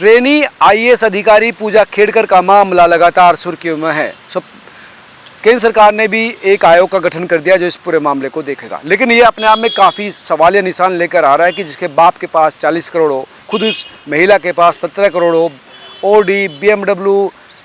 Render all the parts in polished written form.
Trainee IAS अधिकारी पूजा खेड़कर का मामला लगातार सुर्खियों में है। केंद्र सरकार ने भी एक आयोग का गठन कर दिया जो इस पूरे मामले को देखेगा, लेकिन ये अपने आप में काफ़ी सवालिया निशान लेकर आ रहा है कि जिसके बाप के पास 40 करोड़ हो, खुद उस महिला के पास 17 करोड़ हो, ओडी BMW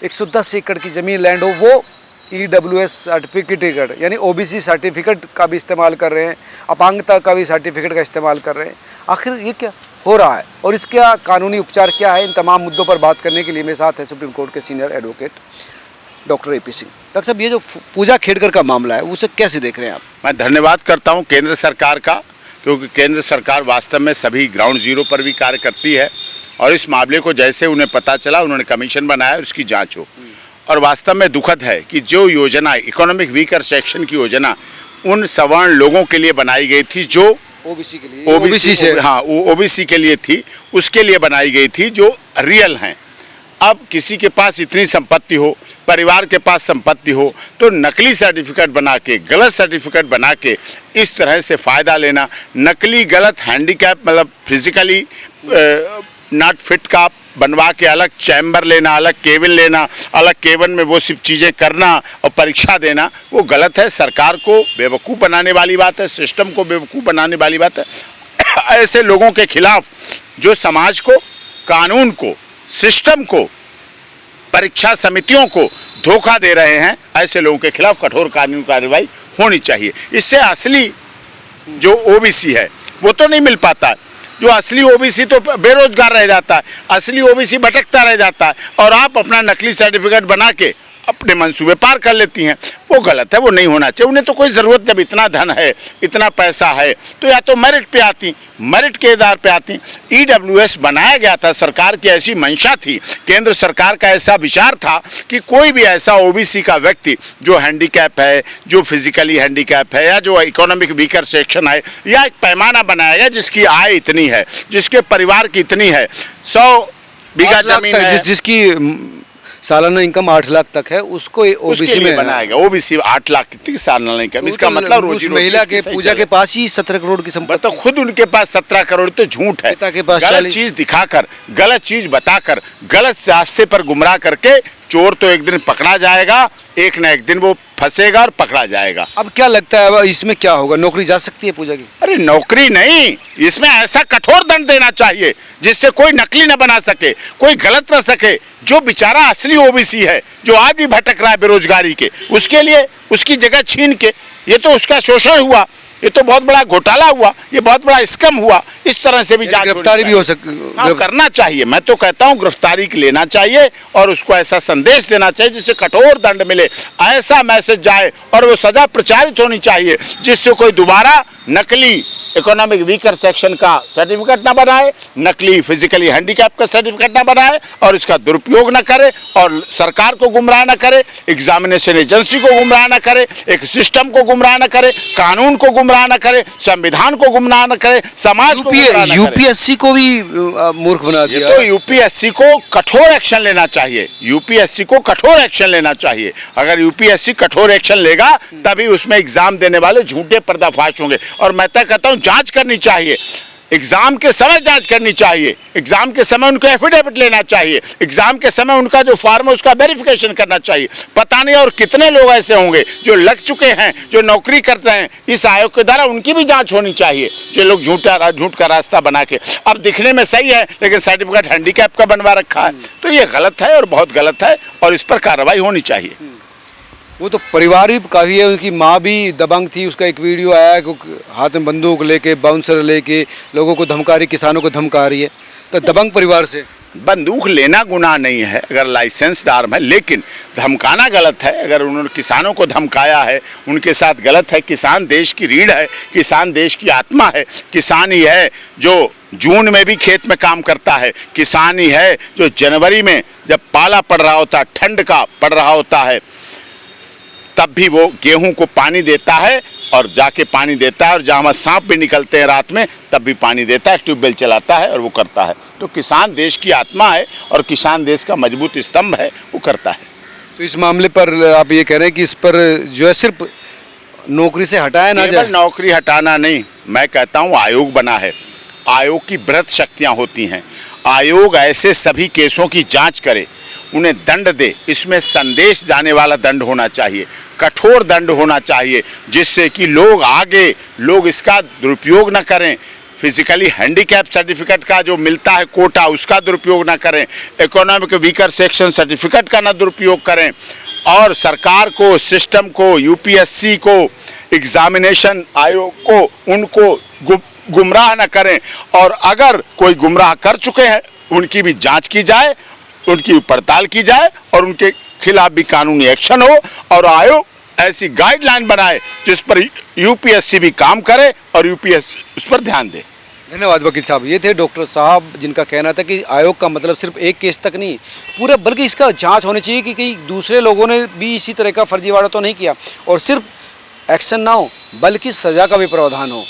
110 एकड़ की ज़मीन लैंड हो, वो EWS सर्टिफिकेट यानी OBC सर्टिफिकेट का भी इस्तेमाल कर रहे हैं, अपांगता का भी सर्टिफिकेट का इस्तेमाल कर रहे हैं। आखिर ये क्या हो रहा है और इसका कानूनी उपचार क्या है, इन तमाम मुद्दों पर बात करने के लिए मेरे साथ है सुप्रीम कोर्ट के senior advocate doctor AP Singh. Doctor साहब, ये जो पूजा खेड़कर का मामला है उसे कैसे देख रहे हैं आप? मैं धन्यवाद करता हूं केंद्र सरकार का, क्योंकि केंद्र सरकार वास्तव में सभी ग्राउंड जीरो पर भी कार्य करती है और इस मामले को जैसे उन्हें पता चला उन्होंने कमीशन बनाया और उसकी जांच हो। और वास्तव में दुखद है कि जो योजना इकोनॉमिक वीकर सेक्शन की योजना उन सवर्ण लोगों के लिए बनाई गई थी जो OBC के लिए, OBC से हाँ OBC के लिए थी, उसके लिए बनाई गई थी जो रियल हैं। अब किसी के पास इतनी संपत्ति हो, परिवार के पास संपत्ति हो, तो नकली सर्टिफिकेट बना के, गलत सर्टिफिकेट बना के इस तरह से फ़ायदा लेना, नकली गलत हैंडीकैप मतलब फिजिकली नॉट फिट का बनवा के अलग चैम्बर लेना, अलग केबिन लेना, अलग केबिन में वो सब चीज़ें करना और परीक्षा देना, वो गलत है। सरकार को बेवकूफ़ बनाने वाली बात है, सिस्टम को बेवकूफ़ बनाने वाली बात है। ऐसे लोगों के खिलाफ जो समाज को, कानून को, सिस्टम को, परीक्षा समितियों को धोखा दे रहे हैं, ऐसे लोगों के खिलाफ कठोर कानूनी कार्रवाई होनी चाहिए। इससे असली जो OBC है वो तो नहीं मिल पाता, जो असली OBC तो बेरोजगार रह जाता है, असली OBC भटकता रह जाता है और आप अपना नकली सर्टिफिकेट बना के अपने मंसूबे पार कर लेती हैं। वो गलत है, वो नहीं होना चाहिए। उन्हें तो कोई ज़रूरत, जब इतना धन है, इतना पैसा है, तो या तो मेरिट पे आती, मेरिट के आधार पे आती। EWS बनाया गया था, सरकार की ऐसी मंशा थी, केंद्र सरकार का ऐसा विचार था कि कोई भी ऐसा OBC का व्यक्ति जो हैंडीकैप है, जो फिजिकली हैंडीकैप है या जो इकोनॉमिक वीकर सेक्शन है, या एक पैमाना बनाया गया जिसकी आय इतनी है, जिसके परिवार की इतनी है, 100 बीघा जमीन है, जिसकी सालाना इनकम 8 लाख तक है, उसको OBC में बनाया गया। OBC 8 लाख की सालाना इनकम, इसका मतलब रोजी महिला के पूजा के पास ही 17 करोड़ की संपत्ति, तो खुद उनके पास 17 करोड़ तो झूठ है। पिता के पास गलत चीज दिखाकर, गलत चीज बताकर, गलत रास्ते पर गुमराह करके चोर तो एक दिन पकड़ा जाएगा, एक न एक दिन वो फंसेगा और पकड़ा जाएगा। अब क्या लगता है, अब इसमें क्या होगा? नौकरी जा सकती है पूजा की? अरे नौकरी नहीं, इसमें ऐसा कठोर दंड देना चाहिए जिससे कोई नकली न बना सके, कोई गलत न सके। जो बेचारा असली OBC है, जो आज भी भटक रहा है बेरोजगारी के, उसके लिए उसकी जगह छीन के, ये तो उसका शोषण हुआ, ये तो बहुत बड़ा घोटाला हुआ, ये बहुत बड़ा स्कैम हुआ। इस तरह से भी जांच, गिरफ्तारी भी हो सकती, हाँ, करना चाहिए। मैं तो कहता हूँ गिरफ्तारी लेना चाहिए और उसको ऐसा संदेश देना चाहिए जिससे कठोर दंड मिले, ऐसा मैसेज जाए और वो सजा प्रचारित होनी चाहिए जिससे कोई दोबारा नकली इकोनॉमिक वीकर सेक्शन का सर्टिफिकेट ना बनाए, नकली फिजिकली हैंडीकैप का सर्टिफिकेट ना बनाए और इसका दुरुपयोग ना करे और सरकार को गुमराह ना करे, एग्जामिनेशन एजेंसी को गुमराह ना करे, एक सिस्टम को गुमराह ना करे, कानून को गुमराह ना करे, संविधान को गुमराह ना करे, समाज को गुमराह ना करे। UPSC को भी मूर्ख बना दिया। तो UPSC को कठोर एक्शन लेना चाहिए, UPSC को कठोर एक्शन लेना चाहिए। अगर UPSC कठोर एक्शन लेगा तभी उसमें एग्जाम देने वाले झूठे पर्दाफाश होंगे। और मैं तो कहता हूँ जांच करनी चाहिए, एग्जाम के समय जांच करनी चाहिए, एग्जाम के समय उनको एफिडेविट लेना चाहिए, एग्जाम के समय उनका जो फॉर्म है उसका वेरिफिकेशन करना चाहिए। पता नहीं और कितने लोग ऐसे होंगे जो लग चुके हैं, जो नौकरी करते हैं इस आयोग के द्वारा, उनकी भी जांच होनी चाहिए। जो लोग झूठ का रास्ता बना के, अब दिखने में सही है लेकिन सर्टिफिकेट हैंडीकैप का बनवा रखा है, तो ये गलत है और बहुत गलत है और इस पर कार्रवाई होनी चाहिए। वो तो परिवार ही काफ़ी है, उनकी माँ भी दबंग थी, उसका एक वीडियो आया है, हाथ में बंदूक लेके, बाउंसर लेके लोगों को धमका रही, किसानों को धमका रही है। तो दबंग परिवार से बंदूक लेना गुनाह नहीं है अगर लाइसेंसदार है, लेकिन धमकाना गलत है। अगर उन्होंने किसानों को धमकाया है, उनके साथ गलत है। किसान देश की रीढ़ है, किसान देश की आत्मा है, किसान ही है जो जून में भी खेत में काम करता है, किसान ही है जो जनवरी में जब पाला पड़ रहा होता है, ठंड का पड़ रहा होता है, तब भी वो गेहूं को पानी देता है और जाके पानी देता है, और जहाँ सांप भी निकलते हैं रात में तब भी पानी देता है, ट्यूबवेल चलाता है और वो करता है। तो किसान देश की आत्मा है और किसान देश का मजबूत स्तंभ है, वो करता है। तो इस मामले पर आप ये कह रहे हैं कि इस पर जो है सिर्फ नौकरी से हटाया ना जाए? नौकरी हटाना नहीं, मैं कहता हूँ आयोग बना है, आयोग की बृहत शक्तियाँ होती हैं। आयोग ऐसे सभी केसों की जांच करे, उन्हें दंड दे। इसमें संदेश जाने वाला दंड होना चाहिए, कठोर दंड होना चाहिए, जिससे कि लोग इसका दुरुपयोग न करें। फिजिकली हैंडीकैप सर्टिफिकेट का जो मिलता है कोटा, उसका दुरुपयोग ना करें। इकोनॉमिक वीकर सेक्शन सर्टिफिकेट का ना दुरुपयोग करें। और सरकार को, सिस्टम को, यूपीएससी को, एग्जामिनेशन आयोग को, उनको गुमराह न करें। और अगर कोई गुमराह कर चुके हैं, उनकी भी जांच की जाए, उनकी पड़ताल की जाए और उनके खिलाफ भी कानूनी एक्शन हो। और आयोग ऐसी गाइडलाइन बनाए जिस पर यूपीएससी भी काम करे और यूपीएससी उस पर ध्यान दे। धन्यवाद वकील साहब। ये थे डॉक्टर साहब जिनका कहना था कि आयोग का मतलब सिर्फ एक केस तक नहीं पूरा, बल्कि इसका जांच होनी चाहिए कि कहीं दूसरे लोगों ने भी इसी तरह का फर्जीवाड़ा तो नहीं किया, और सिर्फ एक्शन ना हो बल्कि सज़ा का भी प्रावधान हो,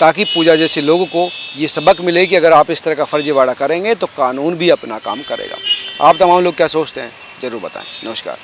ताकि पूजा जैसे लोगों को ये सबक मिले कि अगर आप इस तरह का फर्जीवाड़ा करेंगे तो कानून भी अपना काम करेगा। आप तमाम लोग क्या सोचते हैं ज़रूर बताएं। नमस्कार।